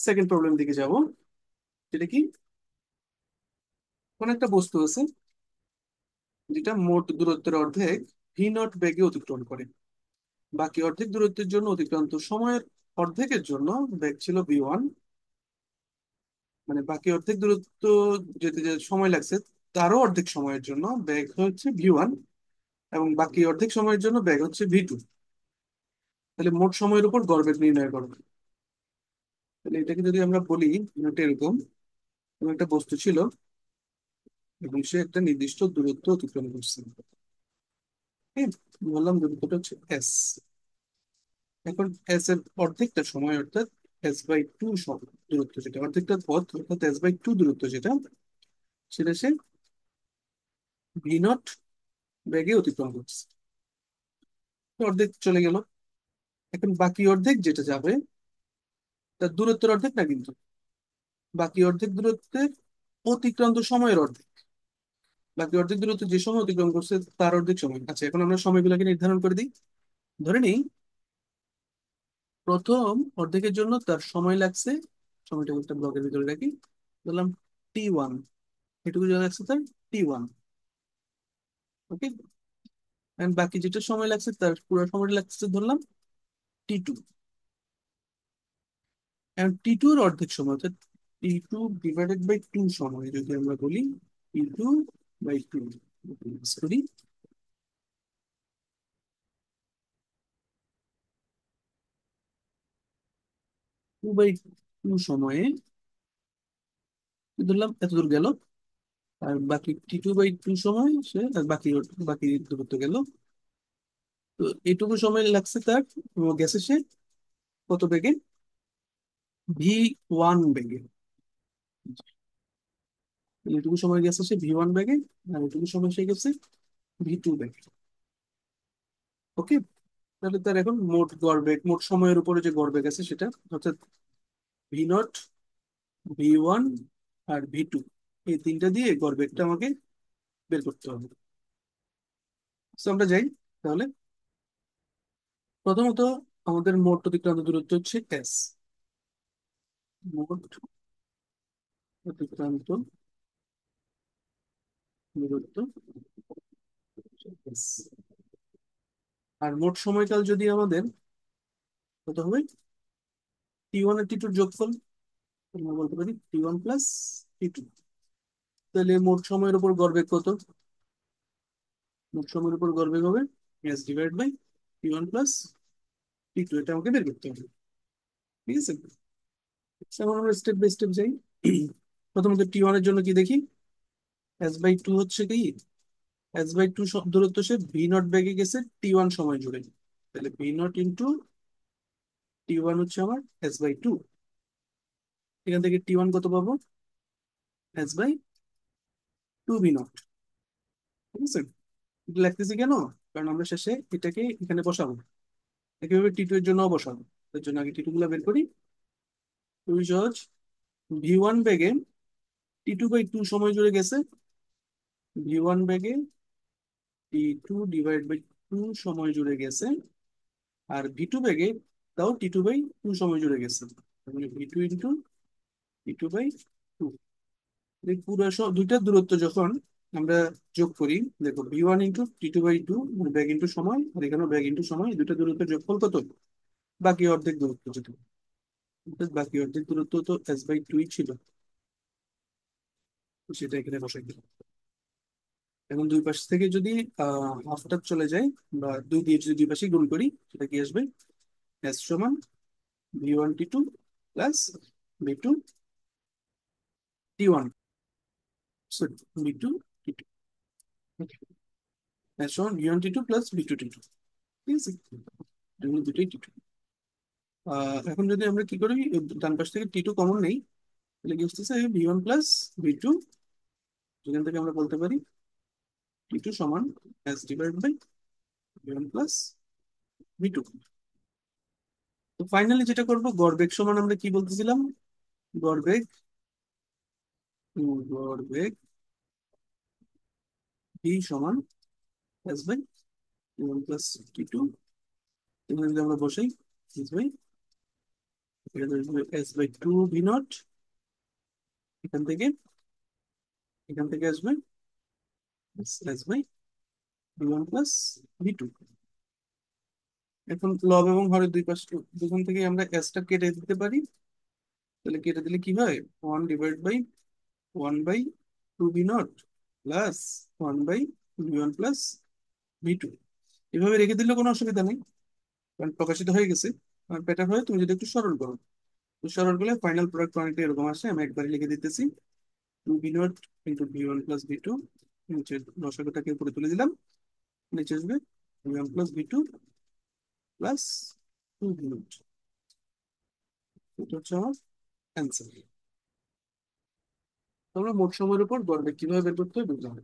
Second problem দিকে যাব, যেটা কি, কোন একটা বস্তু আছে যেটা মোট দূরত্বের অর্ধেক ভি নট বেগে অতিক্রম করে। বাকি অর্ধেক দূরত্বের জন্য অতিক্রান্ত সময়ের অর্ধেকের জন্য বেগ ছিল ভি 1। মানে বাকি অর্ধেক দূরত্ব যেতে যে সময় লাগছে তারও অর্ধেক সময়ের জন্য বেগ হচ্ছে ভি 1, এবং বাকি অর্ধেক সময়ের জন্য বেগ হচ্ছে ভি 2। তাহলে মোট সময়ের উপর গড় বেগ নির্ণয় করবে। তাহলে এটাকে যদি আমরা বলি, এটা এরকম, কোনো একটা বস্তু ছিল এবং সে একটা নির্দিষ্ট দূরত্ব অতিক্রম করছে। হ্যাঁ, বললাম দূরত্বটা হচ্ছে এস। এখন এস এর অর্ধেকটা সময়, অর্থাৎ S/2 দূরত্ব, যেটা অর্ধেকটা পথ অর্থাৎ S/2 দূরত্ব যেটা, সেটা সে ভি 0 বেগে অতিক্রম করছে। তো অর্ধেক চলে গেল। এখন বাকি অর্ধেক যেটা যাবে তার দূরত্বের অর্ধেক না কিন্তু, বাকি অর্ধেক দূরত্বের অতিক্রান্ত সময়ের অর্ধেক। বাকি অর্ধেক দূরত্ব যে সময় অতিক্রম করছে তার অর্ধেক সময়। আচ্ছা, এখন আমরা সময়গুলোকে নির্ধারণ করে দিই। ধরে নিই প্রথম অর্ধেকের জন্য তার সময় লাগছে, সময়টা একটা ব্লকের ভিতরে রাখি, বললাম T1। এটুকু যা লাগছে তার T1। ওকে। এন্ড বাকি যেটা সময় লাগছে তার পুরো সময়টা লাগছে ধরলাম T2। এন্ড T2 এর অর্ধেক সময় অর্থাৎ T2/2 সময় যদি আমরা বলি, T2/2 করি, 2/2 সময়ে ধরলাম এত দূর গেল। আর বাকি T2/2 সময় সে আর বাকি বাকি দূরত্ব গেল। তো এইটুকু সময় লাগছে তার, গেছে সে কত বেগে, ভি 1 বেগে। এইটুকু সময় গেছে সে ভি 1 বেগে, আর এইটুকু সময় সে গেছে ভি 2 বেগে। ওকে। তাহলে তার এখন মোট গড় বেগ, মোট সময়ের উপরে যে গড় বেগ আছে সেটা, অর্থাৎ ভি 0, ভি 1 আর ভি 2, এই তিনটা দিয়ে গড় বেগটা আমাকে বের করতে হবে। তো আমরা যাই তাহলে। প্রথমত আমাদের মোট অতিক্রান্ত দূরত্ব হচ্ছে এস। মোট অতিক্রান্ত দূরত্ব S। আর মোট সময়কাল যদি আমাদের কত হবে, T1 আর T2 যোগফল, আমরা বলতে পারি T1 + T2। তাহলে মোট সময়ের উপর গড় বেগ কত, মোট সময়ের উপর গড় বেগ হবে S/T1 + T2। এটা আমাকে বের করতে হবে। ঠিক আছে। এখন আমরা স্টেপ বাই স্টেপ যাই। প্রথমত T1 এর জন্য কি দেখি, S/2 হচ্ছে কি, S/2 দূরত্ব সে ভি 0 বেগে গেছে T1 সময় জুড়ে। তাহলে ভি 0 × T1 হচ্ছে আমার S/2। এখান থেকে T1 কত পাবো, S/2 ভি 0। ঠিক আছে। এটা লিখতেছি কেন, কারণ আমরা শেষে এটাকে এখানে বসাবো, একইভাবে T2 এর জন্য বসাবো। তার জন্য আগে T2 গুলা বের করি। খুবই সহজ। ভি 1 বেগে T2/2 সময় জুড়ে গেছে, ভি 1 বেগে T2/2 সময় জুড়ে গেছে, আর ভি 2 বেগে তাও T2/2 সময় জুড়ে গেছে। তার মানে V2 × T2/2। এই পুরো দুইটার দূরত্ব যখন আমরা যোগ করি, দেখো V1 × T2/2 ব্যাগ ইন্টু সময়, আর এখানে ব্যাগ ইন্টু সময়, এই দুইটা দূরত্বের যোগফল কত, বাকি অর্ধেক দূরত্ব যেটা, অর্থাৎ বাকি অর্ধেক দূরত্ব তো S/2 ছিল, তো সেটা এখানে বসাই দিলাম। এখন দুই পাশ থেকে যদি হাফটা চলে যায়, বা 2 দিয়ে যদি দুই পাশে গুণ করি, সেটা কি আসবে, S সমান V1 T2 + V2 T1, sorry V2 T2, S সমান V1 T2 + V2 T2। ঠিক আছে, এগুলো দুটোই T2। এখন যদি আমরা কি করি, ডান পাশ থেকে T2 কমন নেই, তাহলে কি হচ্ছে V1 + V2, যেখান থেকে আমরা বলতে পারি T2 সমান S/V1 + V2। তো ফাইনালি যেটা করব, গড় বেগ সমান আমরা কি বলতেছিলাম, গড় বেগ, গড় বেগ V সমান S/V1 + T2। এখানে যদি আমরা বসাই, S/V এখানে আসবে S by two V naught, এখান থেকে এখান থেকে আসবে S by V one plus V two. এখন লব এবং হরের দুই পাশ দুখান থেকে আমরা এসটা কেটে দিতে পারি। তাহলে কেটে দিলে কি হয়, one divide by one by two V naught plus one by V one plus V two. এভাবে রেখে দিলে কোনো অসুবিধা নেই, কারণ প্রকাশিত হয়ে গেছে। আর বেটার হয় তুমি যদি একটু সরল করো, তো সরল করলে ফাইনাল প্রোডাক্ট অনেকটা এরকম আসে। আমি একবারে লিখে দিতেছি, two V naught into V one plus V two, নিচে রসাগুটাকে উপরে তুলে দিলাম, নিচে আসবে V one plus V two plus two V naught. এটা হচ্ছে আমার অ্যান্সার। আমরা মোট সময়ের উপর গড় বেগ কিভাবে বের করতে হয় বুঝলাম।